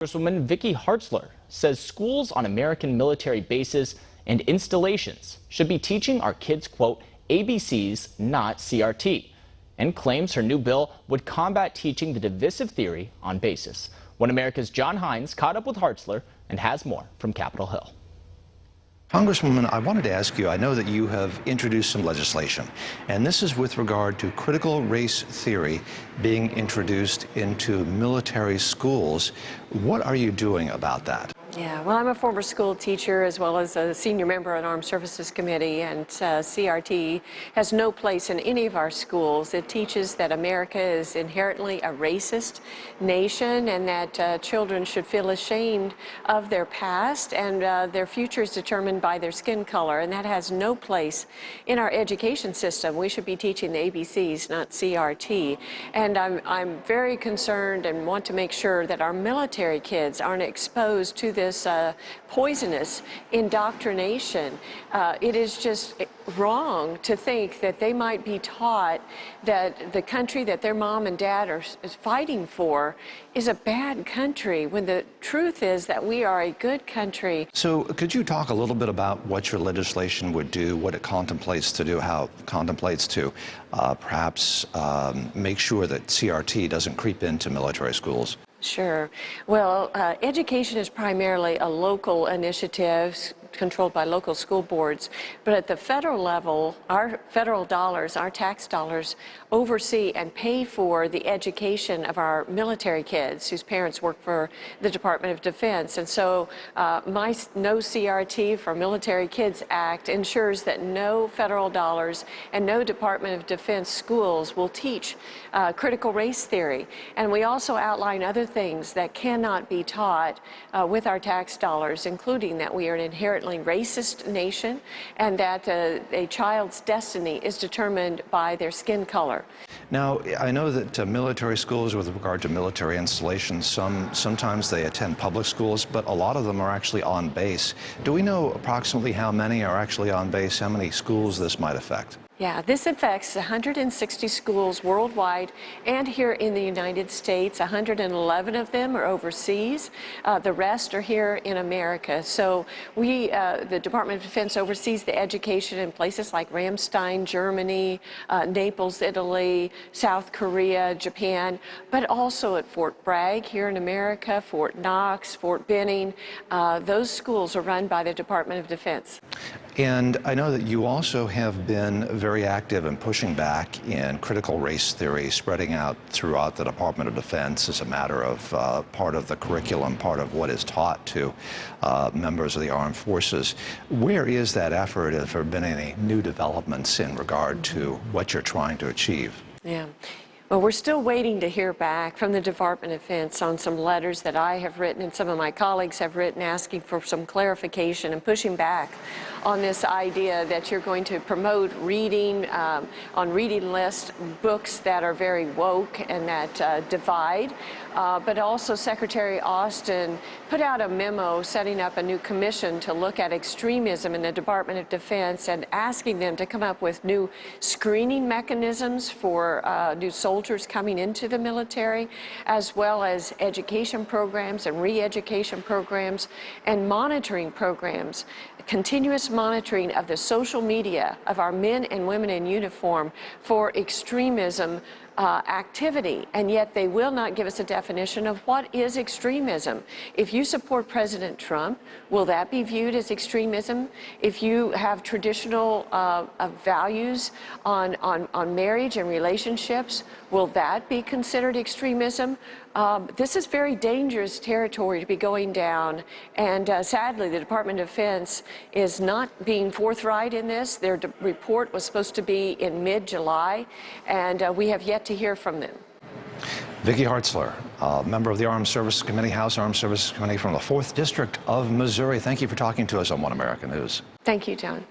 Congresswoman Vicki Hartzler says schools on American military bases and installations should be teaching our kids, quote, ABCs, not CRT, and claims her new bill would combat teaching the divisive theory on bases. One America's John Hines caught up with Hartzler and has more from Capitol Hill. Congresswoman, I wanted to ask you, I know that you have introduced some legislation, and this is with regard to critical race theory being introduced into military schools. What are you doing about that? Yeah, well, I'm a former school teacher as well as a senior member on Armed Services Committee, and CRT has no place in any of our schools. It teaches that America is inherently a racist nation and that children should feel ashamed of their past and their future is determined by their skin color, and that has no place in our education system. We should be teaching the ABCs, not CRT. And I'm very concerned and want to make sure that our military kids aren't exposed to this poisonous indoctrination. It is just wrong to think that they might be taught that the country that their mom and dad is fighting for is a bad country, when the truth is that we are a good country. So could you talk a little bit about what your legislation would do, what it contemplates to do, how it contemplates to perhaps make sure that CRT doesn't creep into military schools? Sure. Well, education is primarily a local initiative controlled by local school boards, but at the federal level, our federal dollars, our tax dollars, oversee and pay for the education of our military kids whose parents work for the Department of Defense. And so my No CRT for Military Kids Act ensures that no federal dollars and no Department of Defense schools will teach critical race theory. And we also outline other things that cannot be taught with our tax dollars, including that we are an inherently racist nation and that a child's destiny is determined by their skin color. Now, I know that military schools, with regard to military installations, sometimes they attend public schools, but a lot of them are actually on base. Do we know approximately how many are actually on base, how many schools this might affect? Yeah, this affects 160 schools worldwide and here in the United States. 111 of them are overseas. The rest are here in America. So the Department of Defense oversees the education in places like Ramstein, Germany, Naples, Italy, South Korea, Japan, but also at Fort Bragg here in America, Fort Knox, Fort Benning. Those schools are run by the Department of Defense. And I know that you also have been very active in pushing back in critical race theory, spreading out throughout the Department of Defense as a matter of part of the curriculum, part of what is taught to members of the armed forces. Where is that effort? Have there been any new developments in regard to what you're trying to achieve? Yeah. Well, we're still waiting to hear back from the Department of Defense on some letters that I have written and some of my colleagues have written asking for some clarification and pushing back on this idea that you're going to promote reading on reading lists, books that are very woke and that divide. But also Secretary Austin put out a memo setting up a new commission to look at extremism in the Department of Defense and asking them to come up with new screening mechanisms for new soldiers coming into the military, as well as education programs and re-education programs and monitoring programs, continuous monitoring of the social media of our men and women in uniform for extremism activity, and yet they will not give us a definition of what is extremism. If you support President Trump, will that be viewed as extremism? If you have traditional values on marriage and relationships, will that be considered extremism? This is very dangerous territory to be going down, and sadly the Department of Defense is not being forthright in this. Their report was supposed to be in mid-July, and we have yet to hear from them. Vicki Hartzler, member of the Armed Services Committee, House Armed Services Committee from the 4th District of Missouri. Thank you for talking to us on One American News. Thank you, John.